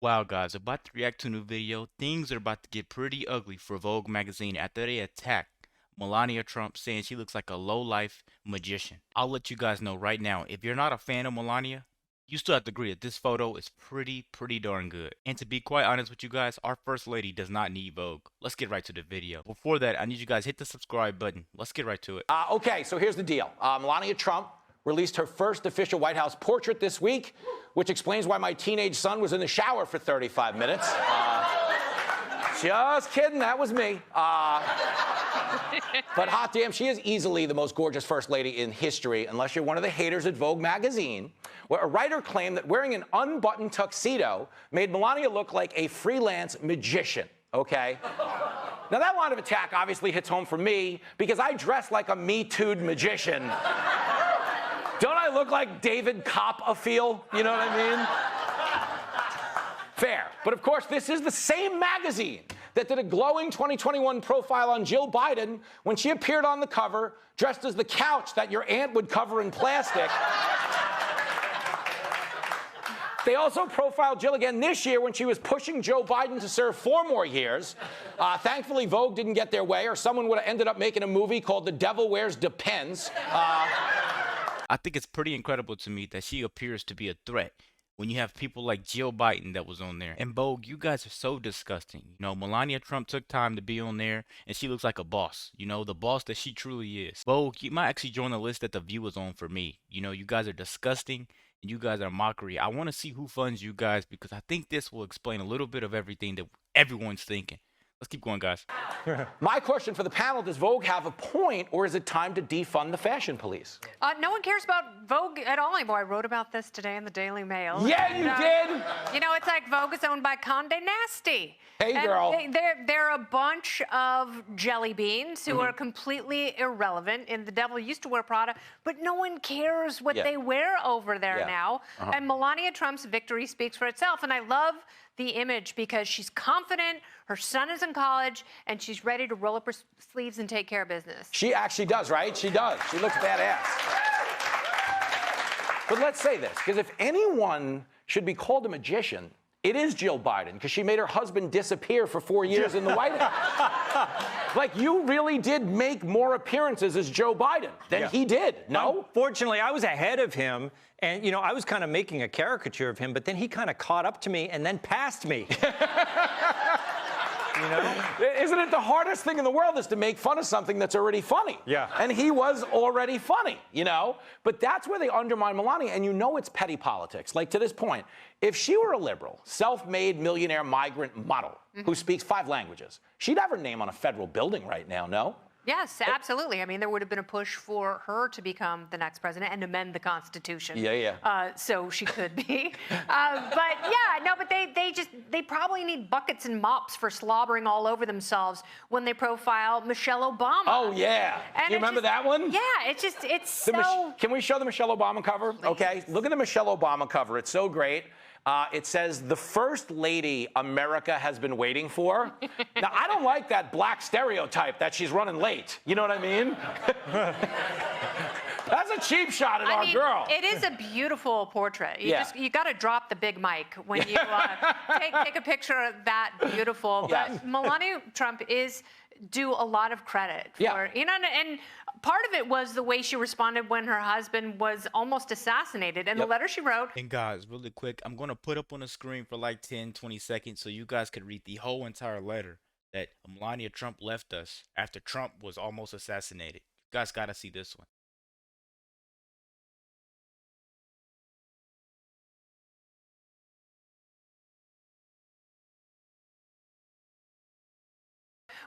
Wow, guys, about to react to a new video. Things are about to get pretty ugly for Vogue magazine after they attack Melania Trump, saying she looks like a low-life magician. I'll let you guys know right now, if you're not a fan of Melania, you still have to agree that this photo is pretty darn good. And to be quite honest with you guys, our first lady does not need Vogue. Let's get right to the video. Before that, I need you guys hit the subscribe button. Let's get right to it. Okay, so here's the deal. Melania Trump released her first official White House portrait this week, which explains why my teenage son was in the shower for 35 minutes. Just kidding, that was me. But hot damn, she is easily the most gorgeous first lady in history, unless you're one of the haters at Vogue magazine, where a writer claimed that wearing an unbuttoned tuxedo made Melania look like a freelance magician, okay? Now, that line of attack obviously hits home for me because I dress like a Me Too'd magician. Don't I look like David Copperfield? You know what I mean? Fair. But of course, this is the same magazine that did a glowing 2021 profile on Jill Biden when she appeared on the cover dressed as the couch that your aunt would cover in plastic. They also profiled Jill again this year when she was pushing Joe Biden to serve 4 more years. Thankfully, Vogue didn't get their way, or someone would have ended up making a movie called The Devil Wears Depends. I think it's pretty incredible to me that she appears to be a threat when you have people like Jill Biden that was on there. And Vogue, you guys are so disgusting. You know, Melania Trump took time to be on there, and she looks like a boss. You know, the boss that she truly is. Vogue, you might actually join the list that The View is on for me. You know, you guys are disgusting, and you guys are mockery. I want to see who funds you guys, because I think this will explain a little bit of everything that everyone's thinking. Let's keep going, guys. My question for the panel, does Vogue have a point, or is it time to defund the fashion police? No one cares about Vogue at all anymore. I wrote about this today in the Daily Mail. Yeah, you did! You know, it's like Vogue is owned by Condé Nast. Hey, girl. They're a bunch of jelly beans who are completely irrelevant. And the devil used to wear Prada, but no one cares what they wear over there now. And Melania Trump's victory speaks for itself. And I love the image because she's confident, her son is in college, and she's ready to roll up her sleeves and take care of business. She actually does, right? She does. She looks badass. But let's say this, because if anyone should be called a magician, it is Jill Biden, because she made her husband disappear for 4 years in the White House. Like, you really did make more appearances as Joe Biden than he did, no? Fortunately, I was ahead of him, and, you know, I was kind of making a caricature of him, but then he kind of caught up to me and then passed me. You know? Isn't it the hardest thing in the world is to make fun of something that's already funny? Yeah. And he was already funny, you know? But that's where they undermine Melania, and you know it's petty politics. Like, to this point, if she were a liberal, self-made millionaire migrant model who speaks 5 languages, she'd have her name on a federal building right now, no? Yes, absolutely. I mean, there would have been a push for her to become the next president and amend the Constitution. So she could be. But yeah, no, but they probably need buckets and mops for slobbering all over themselves when they profile Michelle Obama. Oh, yeah. And you remember that one? Yeah, it's so... Can we show the Michelle Obama cover? Please. Okay, look at the Michelle Obama cover. It's so great. It says, the first lady America has been waiting for. Now, I don't like that black stereotype that she's running late. You know what I mean? That's a cheap shot at our girl. It is a beautiful portrait. You got to drop the big mic when you take a picture of that beautiful. But Melania Trump is due a lot of credit for, you know, and part of it was the way she responded when her husband was almost assassinated, and the letter she wrote. And guys, really quick, I'm going to put up on the screen for like 10-20 seconds so you guys could read the whole entire letter that Melania Trump left us after Trump was almost assassinated. You guys got to see this one.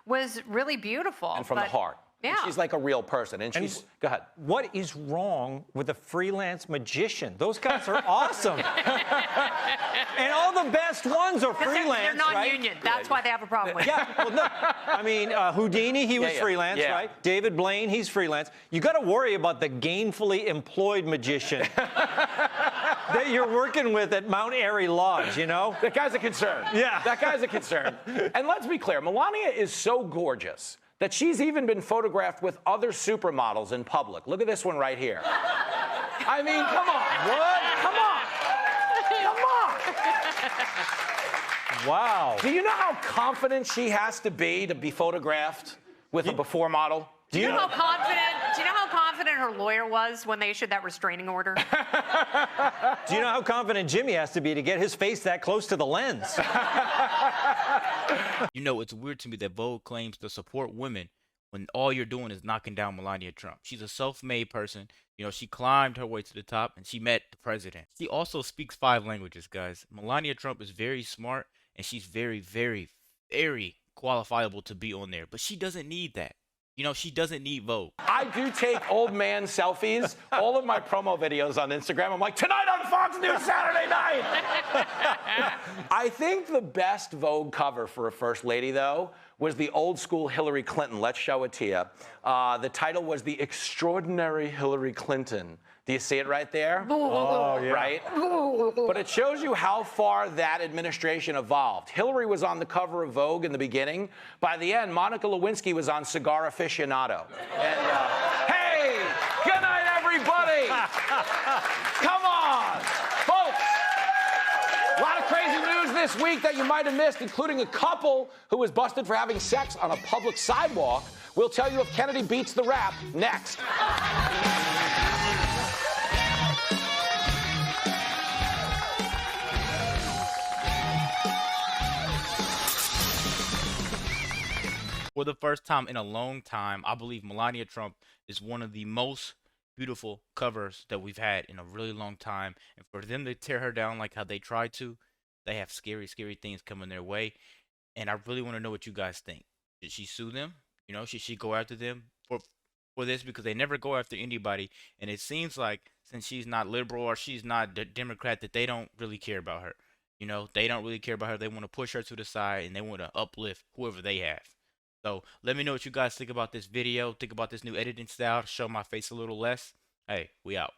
Was really beautiful. And from the heart. Yeah. And she's like a real person. And she's, go ahead. What is wrong with a freelance magician? Those guys are awesome. And all the best ones are freelance, they're non-union. Right? That's why they have a problem with it. Yeah, well, no. I mean, Houdini, he was freelance, right? David Blaine, he's freelance. You got to worry about the gainfully employed magician that you're working with at Mount Airy Lodge, you know? That guy's a concern. Yeah. That guy's a concern. And let's be clear, Melania is so gorgeous that she's even been photographed with other supermodels in public. Look at this one right here. I mean, come on. What? Come on. Come on. Wow. Do you know how confident she has to be photographed with a before model? Do you know how confident her lawyer was when they issued that restraining order? Do you know how confident Jimmy has to be get his face that close to the lens? You know, it's weird to me that Vogue claims to support women when all you're doing is knocking down Melania Trump. She's a self-made person. You know, she climbed her way to the top and she met the president. She also speaks 5 languages, guys. Melania Trump is very smart and she's very, very, very qualifiable to be on there. But she doesn't need that. You know, she doesn't need Vogue. I do take old man selfies. All of my promo videos on Instagram, I'm like, tonight on Fox News Saturday night. I think the best Vogue cover for a first lady, though, was the old school Hillary Clinton. Let's show it to you. The title was The Extraordinary Hillary Clinton. Do you see it right there? Oh, yeah. Right? But it shows you how far that administration evolved. Hillary was on the cover of Vogue in the beginning. By the end, Monica Lewinsky was on Cigar Aficionado. And, hey, good night, everybody. Come on, folks. A lot of crazy news this week that you might have missed, including a couple who was busted for having sex on a public sidewalk. We'll tell you if Kennedy beats the rap next. For the first time in a long time, I believe Melania Trump is one of the most beautiful covers that we've had in a really long time. And for them to tear her down like how they tried to, they have scary, scary things coming their way. And I really want to know what you guys think. Should she sue them? You know, should she go after them for this? Because they never go after anybody. And it seems like since she's not liberal or she's not a Democrat, that they don't really care about her. You know, they don't really care about her. They want to push her to the side and they want to uplift whoever they have. So let me know what you guys think about this video. Think about this new editing style to show my face a little less. Hey, we out.